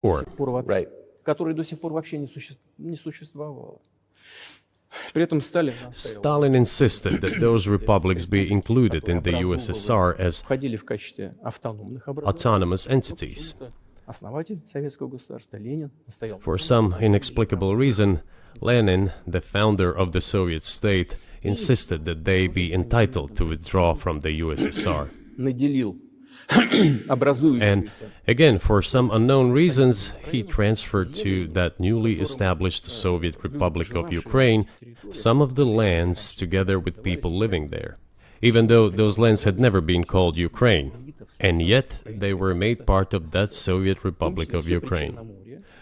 Or, Right. которой до сих пор вообще не существовало. При этом Сталин Stalin insisted that those republics be included in the USSR as входили в качестве автономных autonomous entities. Основатель советского государства Ленин настоял. For some inexplicable reason, Lenin, the founder of the Soviet state, insisted that they be entitled to withdraw from the USSR. Наделил And образующуюся again, for some unknown reasons, he transferred to that newly established Soviet Republic of Ukraine some of the lands together with people living there, even though those lands had never been called Ukraine, and yet they were made part of that Soviet Republic of Ukraine.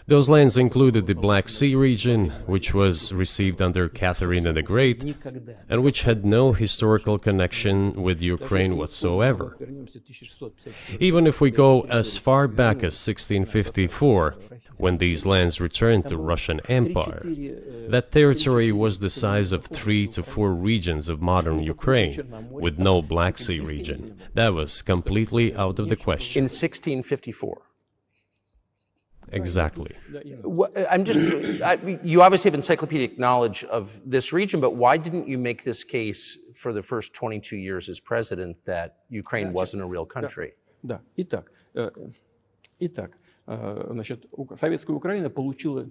Those lands included the Black Sea region, which was received under Catherine the Great, and which had no historical connection with Ukraine whatsoever. Even if we go as far back as 1654, when these lands returned to Russian Empire, that territory was the size of 3 to 4 regions of modern Ukraine, with no Black Sea region. That was completely out of the question. In 1654. Exactly. You obviously have encyclopedic knowledge of this region, but why didn't you make this case for the first 22 years as president that Ukraine wasn't a real country? Да. Итак, значит, советская Украина получила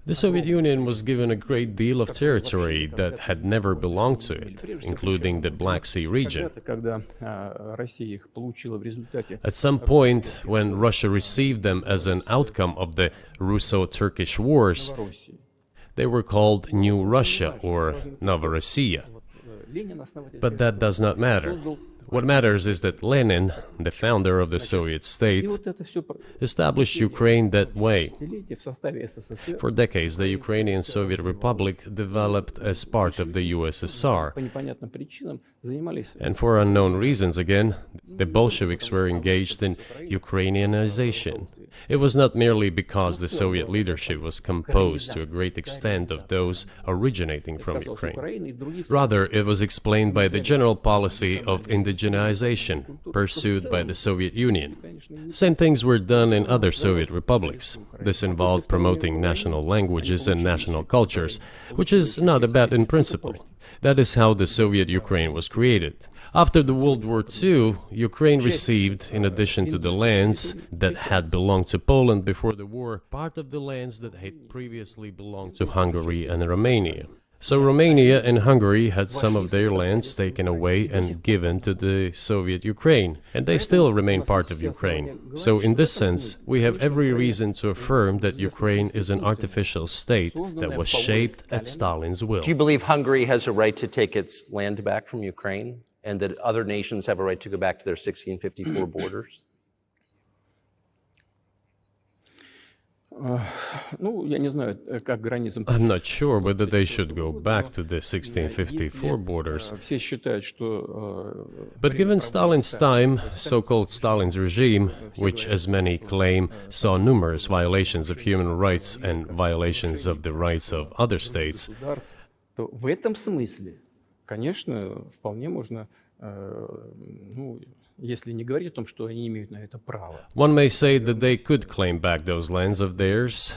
The Soviet Union was given a great deal of territory that had never belonged to it, including the Black Sea region. когда Россия их получила в результате At some point, when Russia received them as an outcome of the Russo-Turkish Wars, России. they were called New Russia or Novorossiya. Ленин основатель But that does not matter. What matters is that Lenin, the founder of the Soviet state, И вот это все established Ukraine that way. в составе СССР For decades, the Ukrainian Soviet Republic developed as part of the USSR, по непонятным причинам занимались and for unknown reasons again, the Bolsheviks were engaged in Ukrainianization. It was not merely because the Soviet leadership was composed to a great extent of those originating from Ukraine. Украины и других Rather, it was explained by the general policy of indigenization pursued by the Soviet Union. Same things were done in other Soviet republics. This involved promoting national languages and national cultures, which is not bad in principle. That is how the Soviet Ukraine was created. After the World War II, Ukraine received, in addition to the lands that had belonged to Poland before the war, part of the lands that had previously belonged to Hungary and Romania. So Romania and Hungary had some of their lands taken away and given to the Soviet Ukraine, and they still remain part of Ukraine. So in this sense, we have every reason to affirm that Ukraine is an artificial state that was shaped at Stalin's will. Do you believe Hungary has a right to take its land back from Ukraine and that other nations have a right to go back to their 1654 borders? Ну, я не знаю, как границам. I'm not sure whether they should go back to the 1654 borders. Все считают, что But given Stalin's time, so-called Stalin's regime, which as many claim saw numerous violations of human rights and violations of the rights of other states, государств, то в этом смысле, конечно, вполне можно, ну, если не говорить о том, что они имеют на это право. one may say that they could claim back those lands of theirs,